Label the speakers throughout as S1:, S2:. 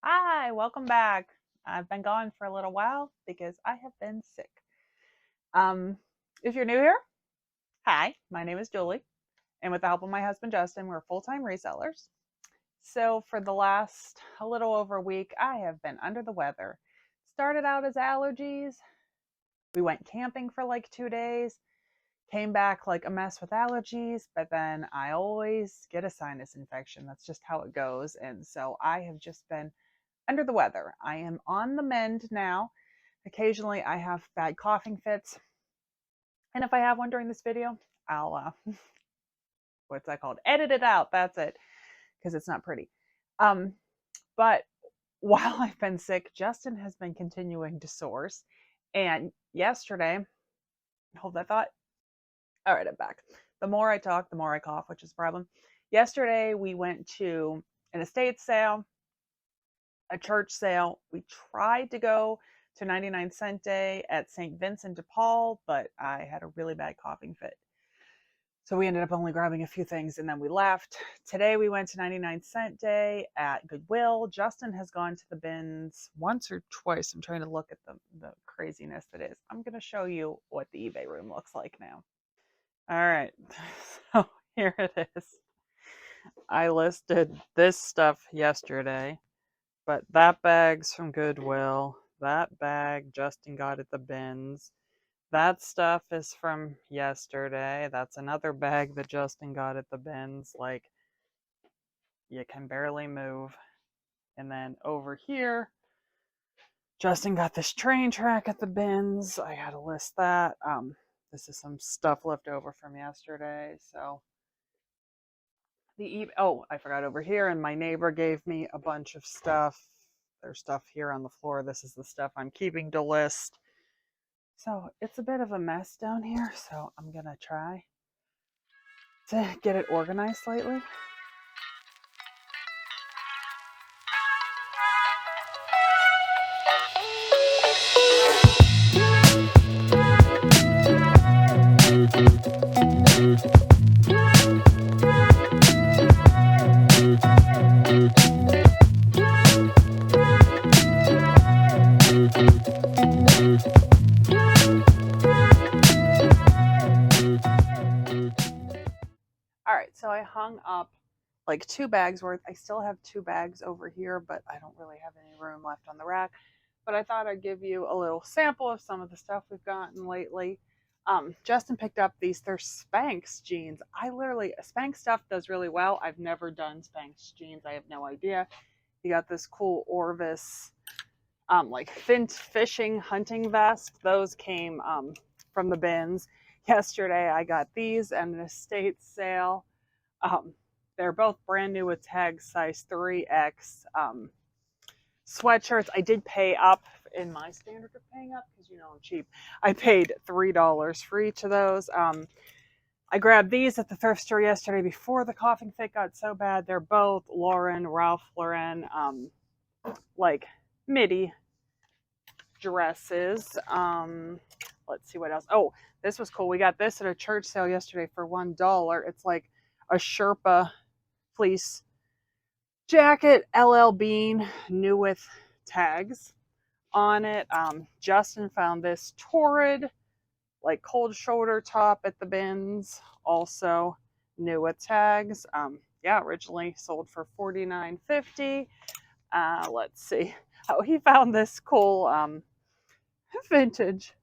S1: Hi, welcome back. I've been gone for a little while because I have been sick. Um, if you're new here, hi, my name is Julie, and with the help of my husband Justin, we're full-time resellers. So for the last a little over a week, I have been under the weather. Started out as allergies. We went camping for like 2 days, came back like a mess with allergies, but then I always get a sinus infection. That's just how it goes. And so I have just been under the weather. I am on the mend now. Occasionally I have bad coughing fits. And if I have one during this video, I'll, what's that called? Edit it out. That's it. Because it's not pretty. But while I've been sick, Justin has been continuing to source. And yesterday, hold that thought. All right, I'm back. The more I talk, the more I cough, which is a problem. Yesterday, we went to an estate sale, a church sale. We tried to go to 99-cent day at St. Vincent de Paul, but I had a really bad coughing fit. So we ended up only grabbing a few things and then we left. Today we went to 99-cent day at Goodwill. Justin has gone to the bins once or twice. I'm trying to look at the craziness that is. I'm going to show you what the eBay room looks like now. All right. So here it is. I listed this stuff yesterday, but that bag's from Goodwill. That bag Justin got at the bins. That stuff is from yesterday. That's another bag that Justin got at the bins. Like, you can barely move. And then over here, Justin got this train track at the bins. I gotta list that. This is some stuff left over from yesterday. So I forgot over here, and my neighbor gave me a bunch of stuff. There's stuff here on the floor. This is the stuff I'm keeping to list. So it's a bit of a mess down here, so I'm gonna try to get it organized slightly. All right, so I hung up like 2 bags worth. I still have 2 bags over here, but I don't really have any room left on the rack. But I thought I'd give you a little sample of some of the stuff we've gotten lately. Justin picked up these, they're Spanx jeans. Spanx stuff does really well. I've never done Spanx jeans. I have no idea. He got this cool Orvis, like fishing hunting vest. Those came from the bins. Yesterday I got these at an estate sale. They're both brand new with tags, size 3X. Sweatshirts. I did pay up in my standard of paying up because I'm cheap. I paid $3 for each of those. I grabbed these at the thrift store yesterday before the coughing fit got so bad. They're both Ralph Lauren, like midi dresses. Let's see what else. Oh, this was cool. We got this at a church sale yesterday for $1. It's like a Sherpa fleece jacket, LL Bean, new with tags on it. Justin found this Torrid, like cold shoulder top at the bins, also new with tags. Originally sold for $49.50. Let's see. Oh, he found this cool vintage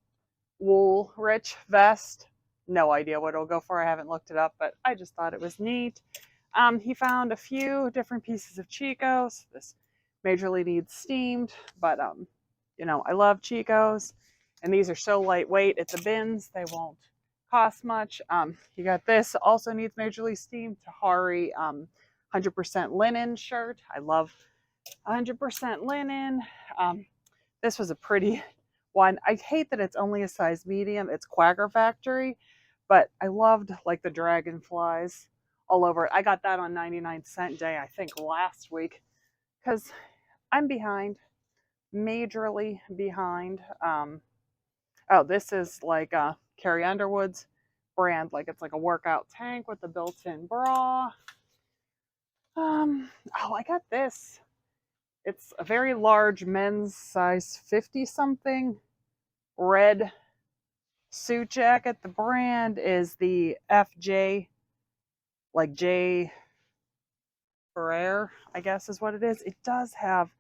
S1: wool rich vest. No idea what it'll go for. I haven't looked it up, but I just thought it was neat. He found a few different pieces of Chico's. This majorly needs steamed, but I love Chico's, and these are so lightweight at the bins they won't cost much. You got this, also needs majorly steamed, Tahari 100% linen shirt. I love 100% linen. This was a pretty one. I hate that it's only a size medium. It's Quacker Factory, but I loved like the dragonflies all over it. I got that on 99-cent day, I think last week, because I'm behind, majorly behind. Oh, this is like Carrie Underwood's brand. Like it's like a workout tank with a built-in bra. Oh, I got this. It's a very large men's size 50 something red suit jacket. The brand is the FJ, like J Ferrer, I guess is what it is. It does have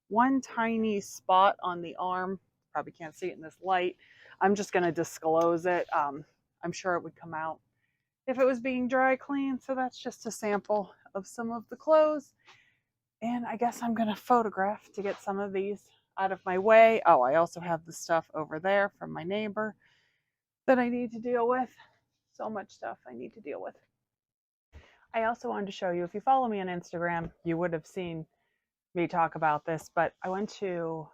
S1: one tiny spot on the arm. Probably can't see it in this light. I'm just going to disclose it. I'm sure it would come out if it was being dry cleaned. So that's just a sample of some of the clothes. And I guess I'm going to photograph to get some of these out of my way. Oh, I also have the stuff over there from my neighbor that I need to deal with. So much stuff I need to deal with. I also wanted to show you, if you follow me on Instagram, you would have seen me talk about this, but I went to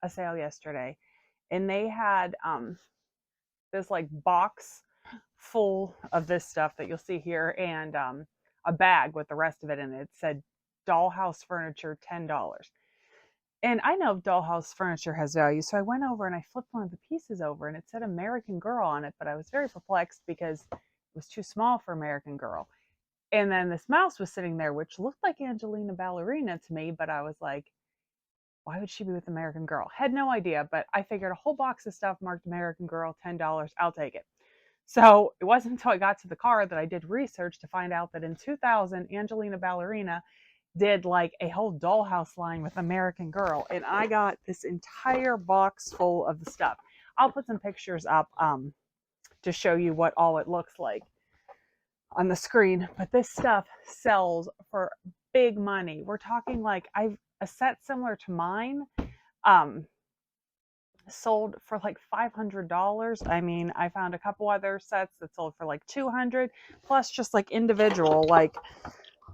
S1: a sale yesterday and they had this like box full of this stuff that you'll see here and a bag with the rest of it in it. It said dollhouse furniture, $10. And I know dollhouse furniture has value, so I went over and I flipped one of the pieces over and it said American Girl on it, but I was very perplexed because it was too small for American Girl. And then this mouse was sitting there, which looked like Angelina Ballerina to me, but I was like, why would she be with American Girl? Had no idea, but I figured a whole box of stuff marked American Girl, $10, I'll take it. So it wasn't until I got to the car that I did research to find out that in 2000, Angelina Ballerina did like a whole dollhouse line with American Girl. And I got this entire box full of the stuff. I'll put some pictures up to show you what all it looks like on the screen. But this stuff sells for big money. We're talking like a set similar to mine sold for like $500. I mean, I found a couple other sets that sold for like $200, plus just like individual, like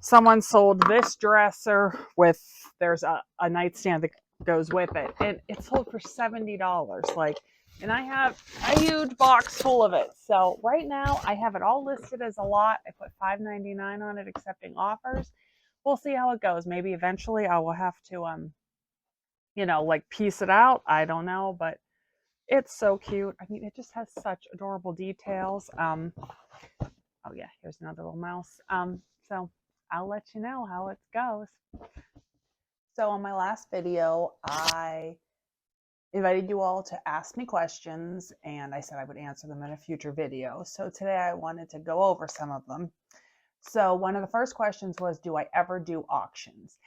S1: someone sold this dresser with, there's a nightstand that goes with it, and it sold for $70. Like, and I have a huge box full of it. So right now I have it all listed as a lot. I put $5.99 on it, accepting offers. We'll see how it goes. Maybe eventually I will have to like piece it out. I don't know, but it's so cute. I mean, it just has such adorable details. Oh yeah, here's another little mouse. So I'll let you know how it goes. So on my last video, I invited you all to ask me questions, and I said I would answer them in a future video. So today I wanted to go over some of them. So one of the first questions was, do I ever do auctions?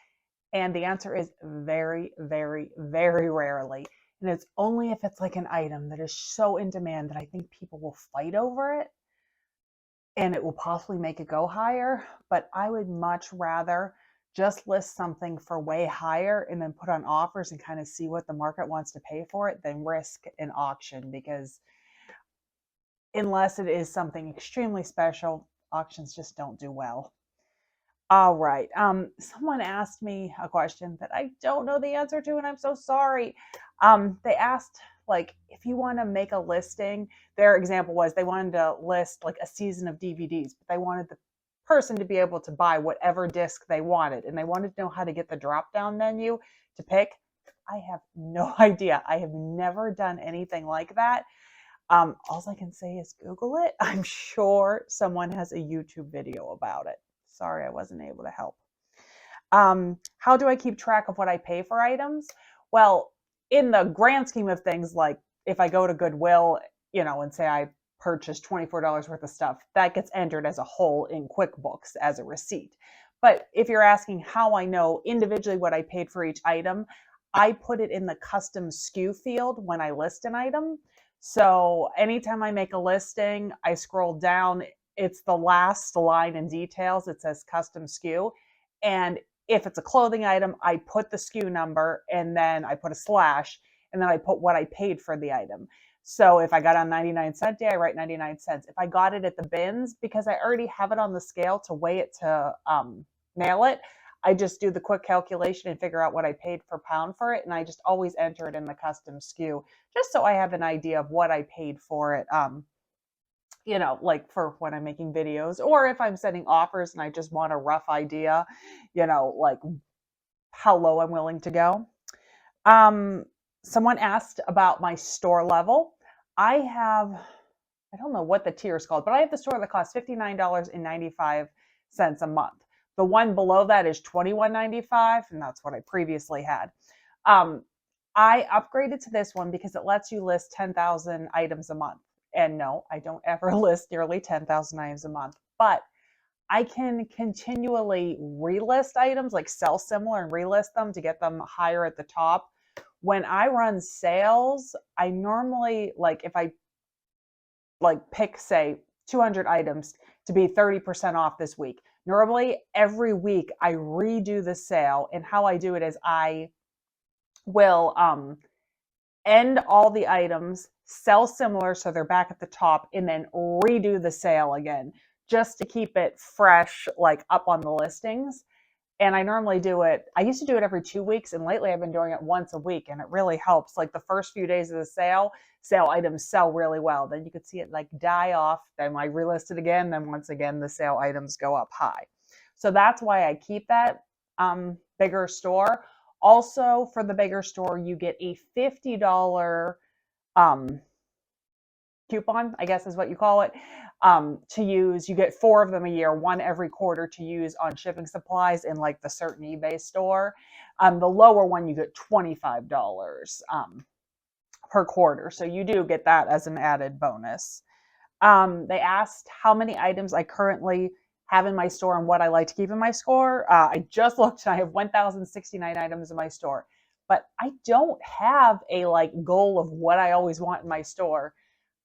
S1: And the answer is very, very, very rarely. And it's only if it's like an item that is so in demand that I think people will fight over it and it will possibly make it go higher. But I would much rather just list something for way higher and then put on offers and kind of see what the market wants to pay for it than risk an auction, because unless it is something extremely special, auctions just don't do well. All right. Someone asked me a question that I don't know the answer to, and I'm so sorry. They asked, like, if you want to make a listing, their example was they wanted to list like a season of DVDs, but they wanted the person to be able to buy whatever disc they wanted, and they wanted to know how to get the drop-down menu to pick. I have no idea. I have never done anything like that. All I can say is Google it. I'm sure someone has a YouTube video about it. Sorry, I wasn't able to help. How do I keep track of what I pay for items? Well, in the grand scheme of things, like if I go to Goodwill, and say I purchased $24 worth of stuff, that gets entered as a whole in QuickBooks as a receipt. But if you're asking how I know individually what I paid for each item, I put it in the custom SKU field when I list an item. So anytime I make a listing, I scroll down, it's the last line in details. It says custom SKU. And if it's a clothing item, I put the SKU number and then I put a slash and then I put what I paid for the item. So if I got on 99-cent day, I write 99 cents. If I got it at the bins, because I already have it on the scale to weigh it to mail it, I just do the quick calculation and figure out what I paid per pound for it. And I just always enter it in the custom SKU just so I have an idea of what I paid for it. Like for when I'm making videos, or if I'm setting offers and I just want a rough idea, like how low I'm willing to go. Someone asked about my store level. I have I don't know what the tier is called, but I have the store that costs $59.95 a month. The one below that is $21.95, and that's what I previously had. I upgraded to this one because it lets you list 10,000 items a month. And no, I don't ever list nearly 10,000 items a month, but I can continually relist items, like sell similar and relist them to get them higher at the top. When I run sales, I normally, like, if I pick, say, 200 items to be 30% off this week, normally every week I redo the sale. And how I do it is I will end all the items, sell similar so they're back at the top, and then redo the sale again just to keep it fresh, like up on the listings. And I normally do it, I used to do it every 2 weeks, and lately I've been doing it once a week, and it really helps. Like the first few days of the sale items sell really well. Then you could see it like die off. Then I relist it again. Then once again, the sale items go up high. So that's why I keep that bigger store. Also, for the bigger store, you get a $50 coupon, I guess is what you call it, to use. You get 4 of them a year, one every quarter, to use on shipping supplies in like the certain eBay store. The lower one, you get $25 per quarter. So you do get that as an added bonus. They asked how many items I currently have in my store and what I like to keep in my store. I just looked and I have 1,069 items in my store, but I don't have a like goal of what I always want in my store.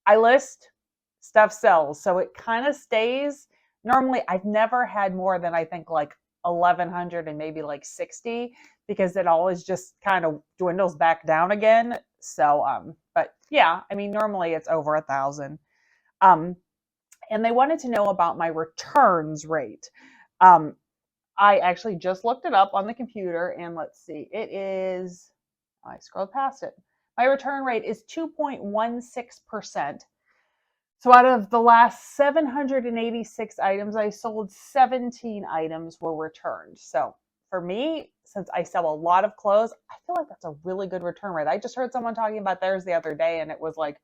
S1: I list, stuff sells. So it kind of stays. Normally I've never had more than I think like 1,100 and maybe like 60, because it always just kind of dwindles back down again. So, but yeah, I mean, normally it's over 1,000. And they wanted to know about my returns rate. I actually just looked it up on the computer, and let's see, it is, I scrolled past it. My return rate is 2.16%. So out of the last 786 items I sold, 17 items were returned. So for me, since I sell a lot of clothes, I feel like that's a really good return rate. I just heard someone talking about theirs the other day, and it was like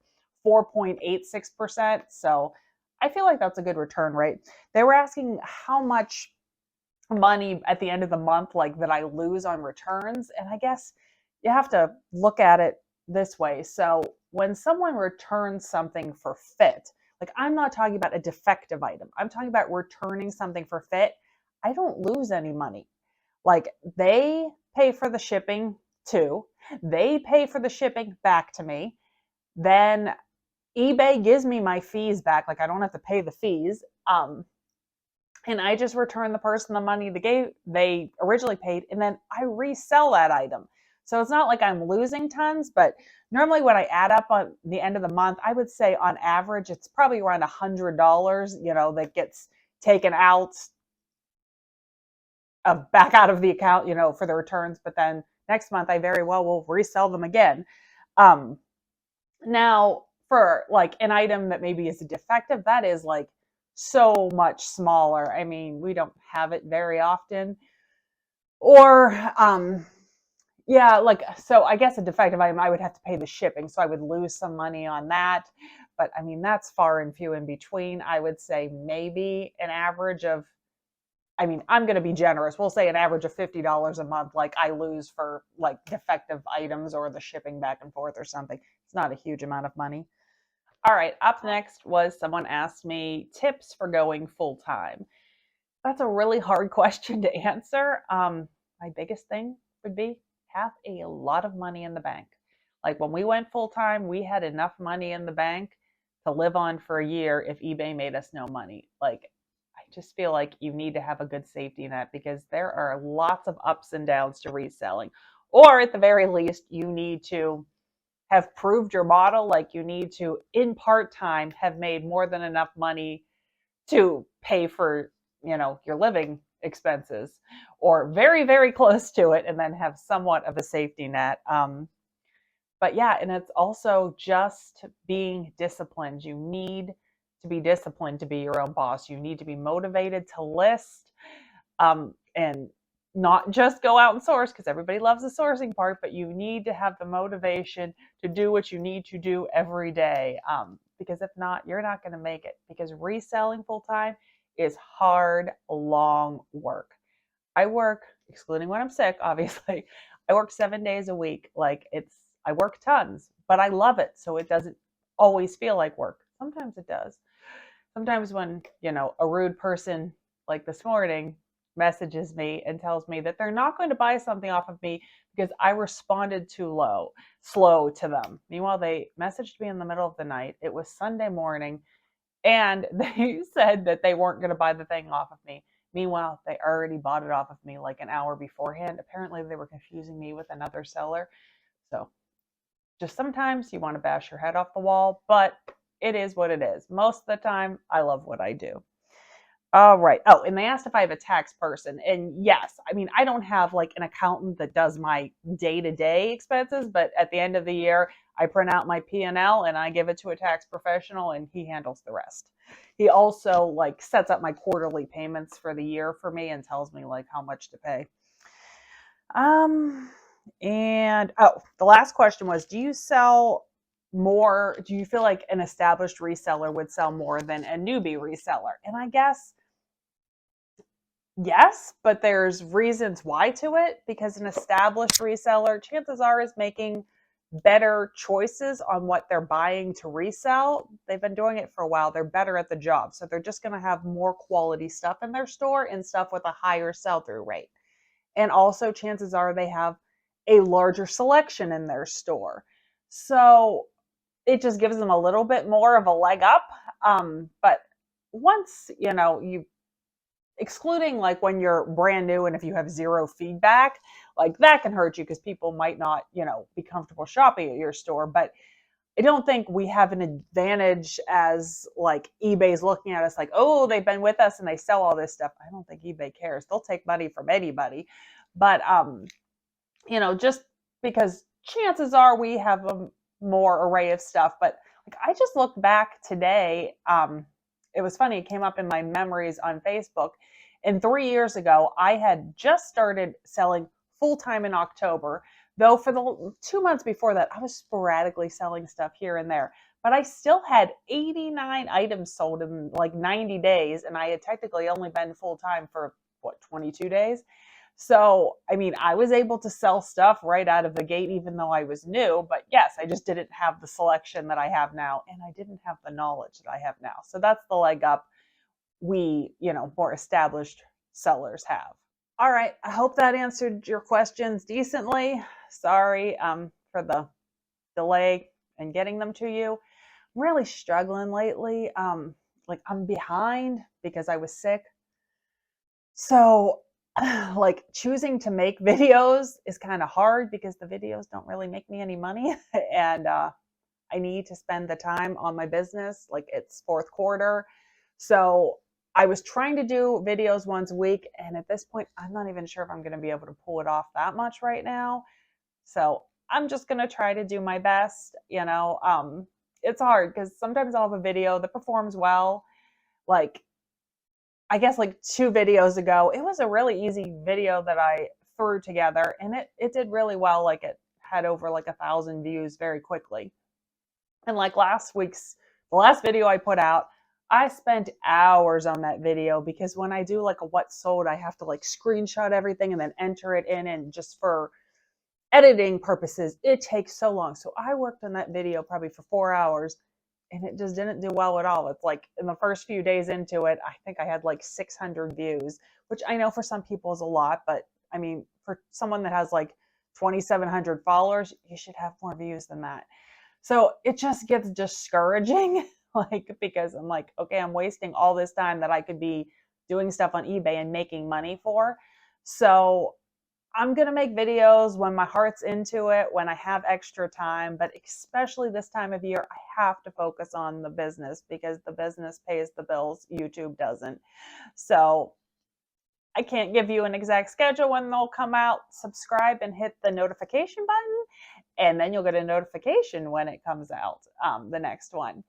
S1: 4.86%. So I feel like that's a good return rate. They were asking how much money at the end of the month, like, that I lose on returns. And I guess you have to look at it this way. So when someone returns something for fit, like, I'm not talking about a defective item, I'm talking about returning something for fit, I don't lose any money. Like, they pay for the shipping too. They pay for the shipping back to me. Then eBay gives me my fees back. Like, I don't have to pay the fees. And I just return the person the money they originally paid, and then I resell that item. So it's not like I'm losing tons, but normally when I add up on the end of the month, I would say on average, it's probably around $100, that gets taken out back out of the account, for the returns. But then next month, I very well will resell them again. Now, for like an item that maybe is a defective, that is like so much smaller. I mean, we don't have it very often. Or, yeah, like, so I guess a defective item, I would have to pay the shipping. So I would lose some money on that. But I mean, that's far and few in between. I would say maybe an average of, I mean, I'm going to be generous. We'll say an average of $50 a month, like, I lose for like defective items or the shipping back and forth or something. It's not a huge amount of money. All right, up next was someone asked me tips for going full time. That's a really hard question to answer. My biggest thing would be have a lot of money in the bank. Like, when we went full time, we had enough money in the bank to live on for a year if eBay made us no money. Like, I just feel like you need to have a good safety net, because there are lots of ups and downs to reselling. Or at the very least, you need to have proved your model. Like, you need to, in part-time, have made more than enough money to pay for, your living expenses, or very, very close to it, and then have somewhat of a safety net. But yeah, and it's also just being disciplined. You need to be disciplined to be your own boss. You need to be motivated to list, and not just go out and source, because everybody loves the sourcing part, but you need to have the motivation to do what you need to do every day. because if not, you're not going to make it, because reselling full time is hard, long work. I work, excluding when I'm sick, obviously, I work 7 days a week. I work tons, but I love it. So it doesn't always feel like work. Sometimes it does. Sometimes when, a rude person like this morning messages me and tells me that they're not going to buy something off of me because I responded too slow to them. Meanwhile, they messaged me in the middle of the night. It was Sunday morning, and they said that they weren't going to buy the thing off of me. Meanwhile, they already bought it off of me like an hour beforehand. Apparently, they were confusing me with another seller. So just sometimes you want to bash your head off the wall, but it is what it is. Most of the time, I love what I do. All right. Oh, and they asked if I have a tax person. And yes, I mean, I don't have like an accountant that does my day-to-day expenses, but at the end of the year, I print out my P&L and I give it to a tax professional and he handles the rest. He also like sets up my quarterly payments for the year for me and tells me like how much to pay. The last question was, do you sell more? Do you feel like an established reseller would sell more than a newbie reseller? And I guess yes, but there's reasons why to it, because an established reseller, chances are, is making better choices on what they're buying to resell. They've been doing it for a while. They're better at the job. So they're just going to have more quality stuff in their store and stuff with a higher sell-through rate. And also chances are they have a larger selection in their store. So it just gives them a little bit more of a leg up. But once, you excluding like when you're brand new and if you have zero feedback, like that can hurt you because people might not, be comfortable shopping at your store. But I don't think we have an advantage as like eBay's looking at us like, oh, they've been with us and they sell all this stuff. I don't think eBay cares. They'll take money from anybody. But, just because chances are we have a more array of stuff. But like I just looked back today. It was funny. It came up in my memories on Facebook. And 3 years ago, I had just started selling full-time in October. Though for the 2 months before that, I was sporadically selling stuff here and there. But I still had 89 items sold in like 90 days. And I had technically only been full-time for, 22 days? So, I mean, I was able to sell stuff right out of the gate, even though I was new. But yes, I just didn't have the selection that I have now. And I didn't have the knowledge that I have now. So that's the leg up we, more established sellers have. All right. I hope that answered your questions decently. Sorry for the delay in getting them to you. I'm really struggling lately. Like I'm behind because I was sick. So like choosing to make videos is kind of hard because the videos don't really make me any money. And I need to spend the time on my business. Like it's fourth quarter. So I was trying to do videos once a week. And at this point, I'm not even sure if I'm going to be able to pull it off that much right now. So I'm just going to try to do my best. It's hard because sometimes I'll have a video that performs well. Like, I guess like 2 videos ago, it was a really easy video that I threw together and it did really well. Like it had over like 1,000 views very quickly. And like the last video I put out, I spent hours on that video because when I do like a what sold, I have to like screenshot everything and then enter it in. And just for editing purposes, it takes so long. So I worked on that video probably for 4 hours and it just didn't do well at all. It's like in the first few days into it, I think I had like 600 views, which I know for some people is a lot, but I mean, for someone that has like 2,700 followers, you should have more views than that. So it just gets discouraging, like, because I'm like, okay, I'm wasting all this time that I could be doing stuff on eBay and making money for. So I'm going to make videos when my heart's into it, when I have extra time, but especially this time of year, I have to focus on the business because the business pays the bills. YouTube doesn't. So I can't give you an exact schedule when they'll come out. Subscribe and hit the notification button, and then you'll get a notification when it comes out, the next one.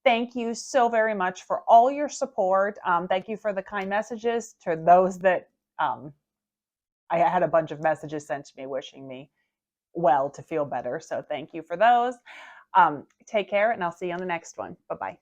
S1: Thank you so very much for all your support. Thank you for the kind messages to those that I had a bunch of messages sent to me wishing me well to feel better. So thank you for those. Take care, and I'll see you on the next one. Bye-bye.